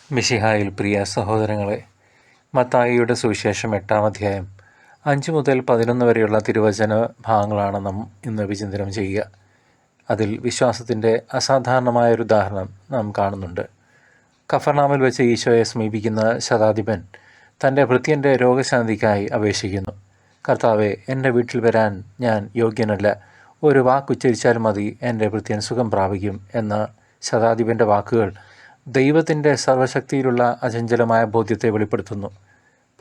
മിശിഹായിൽ പ്രിയ സഹോദരങ്ങളെ, മത്തായിയുടെ സുവിശേഷം 8-ാം അധ്യായം 5 മുതൽ 11 വരെയുള്ള തിരുവചന ഭാഗങ്ങളാണ് നാം ഇന്ന് വിചിന്തനം ചെയ്യുക. അതിൽ വിശ്വാസത്തിൻ്റെ അസാധാരണമായൊരു ഉദാഹരണം നാം കാണുന്നുണ്ട്. കഫർനാമിൽ വെച്ച് ഈശോയെ സമീപിക്കുന്ന ശതാധിപൻ തൻ്റെ ഭൃത്യൻ്റെ രോഗശാന്തിക്കായി അപേക്ഷിക്കുന്നു. കർത്താവെ, എൻ്റെ വീട്ടിൽ വരാൻ ഞാൻ യോഗ്യനല്ല, ഒരു വാക്കുച്ചരിച്ചാൽ മതി, എൻ്റെ ഭൃത്യൻ സുഖം പ്രാപിക്കും എന്ന ശതാധിപൻ്റെ വാക്കുകൾ ദൈവത്തിൻ്റെ സർവശക്തിയിലുള്ള അചഞ്ചലമായ ബോധ്യത്തെ വെളിപ്പെടുത്തുന്നു.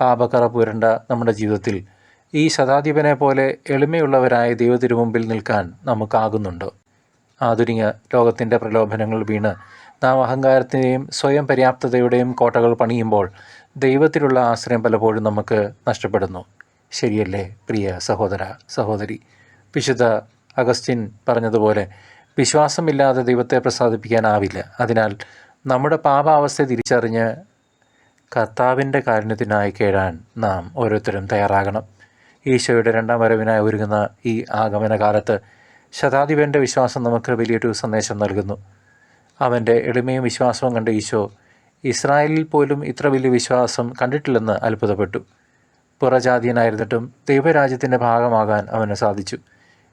പാപക്കറ പുരണ്ട നമ്മുടെ ജീവിതത്തിൽ ഈ ശതാധിപനെ പോലെ എളിമയുള്ളവരായ ദൈവത്തിനു നിൽക്കാൻ നമുക്കാകുന്നുണ്ടോ? ആധുനിക ലോകത്തിൻ്റെ പ്രലോഭനങ്ങൾ വീണ് നാം അഹങ്കാരത്തിൻ്റെയും സ്വയം പര്യാപ്തതയുടെയും കോട്ടകൾ പണിയുമ്പോൾ ദൈവത്തിലുള്ള ആശ്രയം പലപ്പോഴും നമുക്ക് നഷ്ടപ്പെടുന്നു. ശരിയല്ലേ പ്രിയ സഹോദര സഹോദരി? വിശുദ്ധ അഗസ്റ്റിൻ പറഞ്ഞതുപോലെ, വിശ്വാസമില്ലാതെ ദൈവത്തെ പ്രസാദിപ്പിക്കാനാവില്ല. അതിനാൽ നമ്മുടെ പാപാവസ്ഥ തിരിച്ചറിഞ്ഞ് കർത്താവിൻ്റെ കാരുണ്യത്തിനായി കേഴാൻ നാം ഓരോരുത്തരും തയ്യാറാകണം. ഈശോയുടെ 2ാം വരവിനായി ഒരുങ്ങുന്ന ഈ ആഗമനകാലത്ത് ശതാധിപൻ്റെ വിശ്വാസം നമുക്ക് വലിയൊരു സന്ദേശം നൽകുന്നു. അവൻ്റെ എളിമയും വിശ്വാസവും കണ്ട് ഈശോ ഇസ്രായേലിൽ പോലും ഇത്ര വലിയ വിശ്വാസം കണ്ടിട്ടില്ലെന്ന് അത്ഭുതപ്പെട്ടു. പുറജാതിയനായിരുന്നിട്ടും ദൈവരാജ്യത്തിൻ്റെ ഭാഗമാകാൻ അവന് സാധിച്ചു.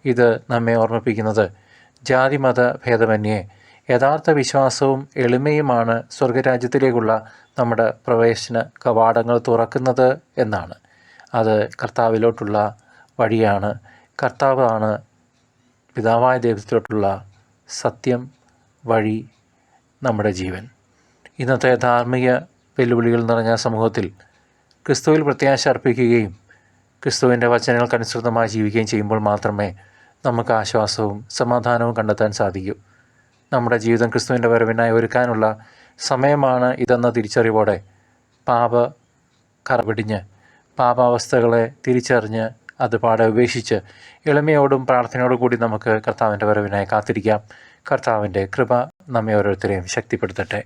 ഇത് നമ്മെ ഓർമ്മിപ്പിക്കുന്നത് ജാതിമത ഭേദമന്യേ യഥാർത്ഥ വിശ്വാസവും എളിമയുമാണ് സ്വർഗരാജ്യത്തിലേക്കുള്ള നമ്മുടെ പ്രവേശന കവാടങ്ങൾ തുറക്കുന്നത് എന്നാണ്. അത് കർത്താവിലോട്ടുള്ള വഴിയാണ്. കർത്താവാണ് പിതാവായ ദൈവത്തിലോട്ടുള്ള സത്യം, വഴി, നമ്മുടെ ജീവൻ. ഇന്നത്തെ ധാർമ്മിക വെല്ലുവിളികൾ നിറഞ്ഞ സമൂഹത്തിൽ ക്രിസ്തുവിൽ പ്രത്യാശ അർപ്പിക്കുകയും ക്രിസ്തുവിൻ്റെ വചനങ്ങൾക്കനുസൃതമായി ജീവിക്കുകയും ചെയ്യുമ്പോൾ മാത്രമേ നമുക്ക് ആശ്വാസവും സമാധാനവും കണ്ടെത്താൻ സാധിക്കൂ. നമ്മുടെ ജീവിതം ക്രിസ്തുവിൻ്റെ വരവിനായി ഒരുക്കാനുള്ള സമയമാണ് ഇതെന്ന തിരിച്ചറിവോടെ കറപിടിഞ്ഞ് പാപാവസ്ഥകളെ തിരിച്ചറിഞ്ഞ് അത് പാടെ ഉപേക്ഷിച്ച് എളിമയോടും പ്രാർത്ഥനയോടും കൂടി നമുക്ക് കർത്താവിൻ്റെ വരവിനായി കാത്തിരിക്കാം. കർത്താവിൻ്റെ കൃപ നമ്മെ ഓരോരുത്തരെയും ശക്തിപ്പെടുത്തട്ടെ.